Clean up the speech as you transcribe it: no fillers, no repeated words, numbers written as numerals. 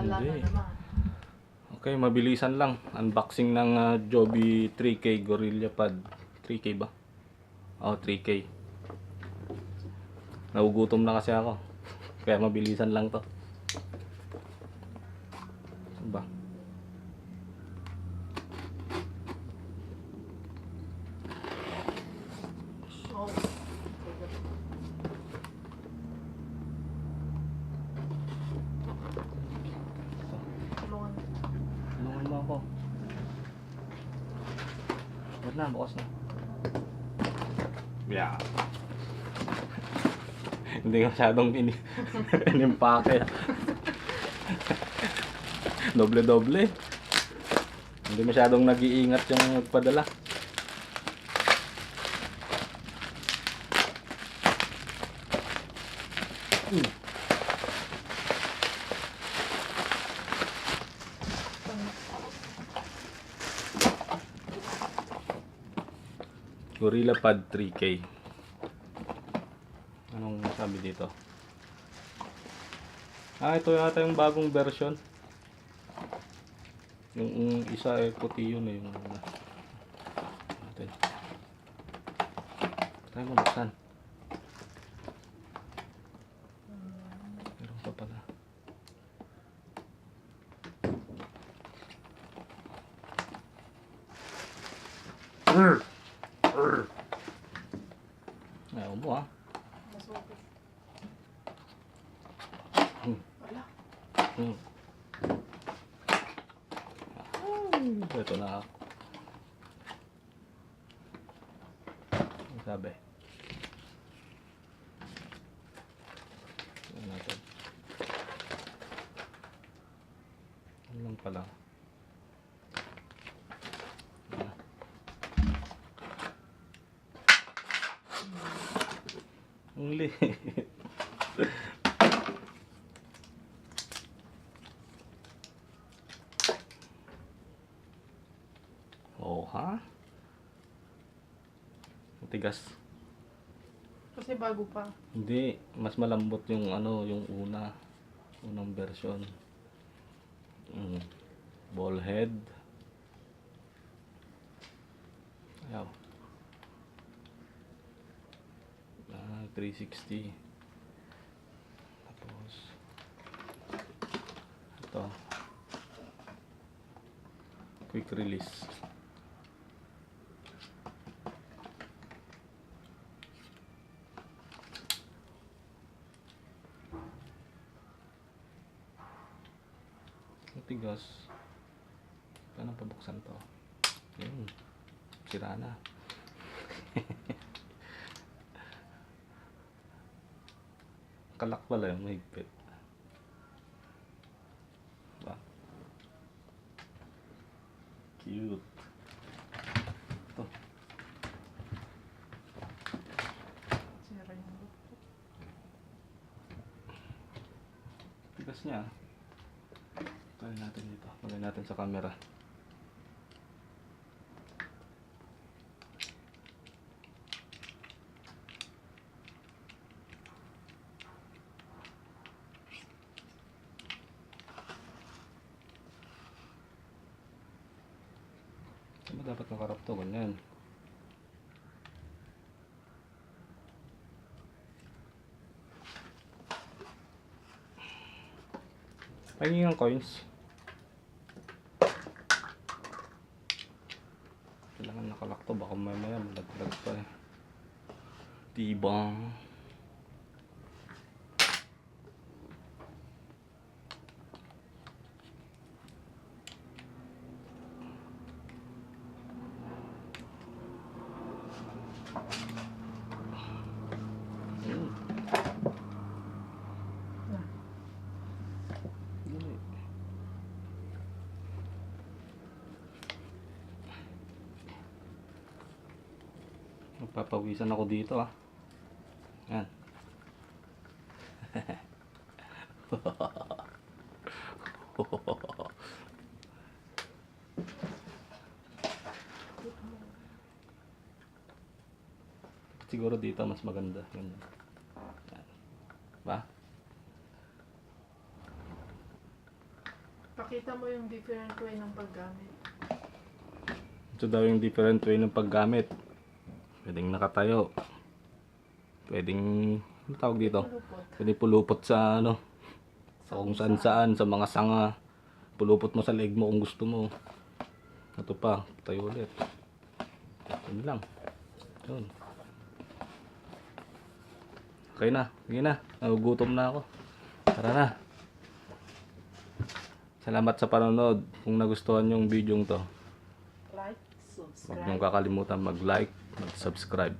Wala Hindi. na naman. Okay, mabilisan lang. Unboxing ng Joby 3K Gorilla Pod. 3K ba? Oh, 3K. Nagugutom na kasi ako. Kaya mabilisan lang to. Saan ba? Oh. Tulungan. Tulungan mo ako. Wait na, bukas na. Yeah. Hindi ka masyadong inimpake. Doble-doble. Hindi masyadong nag-iingat yung nagpadala. GorillaPod 3K. Anong sabi dito? Ito yata yung bagong version. Yung isa ay puti yun yung natin. Tayo mo buksan. Meron pa pala. Ayaw mo Masukit. Wala. Ito na. Ang sabi. Ano natin? Ano lang pala. Ang liit. Oh, ha? Matigas. Kasi bago pa. Hindi, mas malambot yung yung unang version. Ball head. Ayaw. 360. Tapos ito. Quick release. Matigas. Paano pabuksan to? Yun. Sira na. Kalak pala yung mahigpit. Diba? Cute. Ito. Sira yung buto. Tigas niya. Pagay natin dito. Pagay natin sa camera. Saan ba dapat makarap to? Ganyan. Pahingin ng coins. Kailangan nakalak to. Baka mamaya malaglag pa eh. Tibang. Magpapawisan ako dito ah. Yan. Siguro dito mas maganda. Yan. Ba? Pakita mo yung different way ng paggamit. Ito daw yung different way ng paggamit. Pwedeng nakatayo. Pwedeng, ano tawag dito? Pulupot. Pwedeng pulupot sa ano, sa kung saan saan, sa mga sanga. Pulupot mo sa leg mo kung gusto mo. Ito pa, tayo ulit. Yun lang. Yun. Okay na, sige na. Nagugutom na ako. Tara na. Salamat sa panonood. Kung nagustuhan yung video to, Like, huwag niyong subscribe. kakalimutan mag-like, mag-subscribe.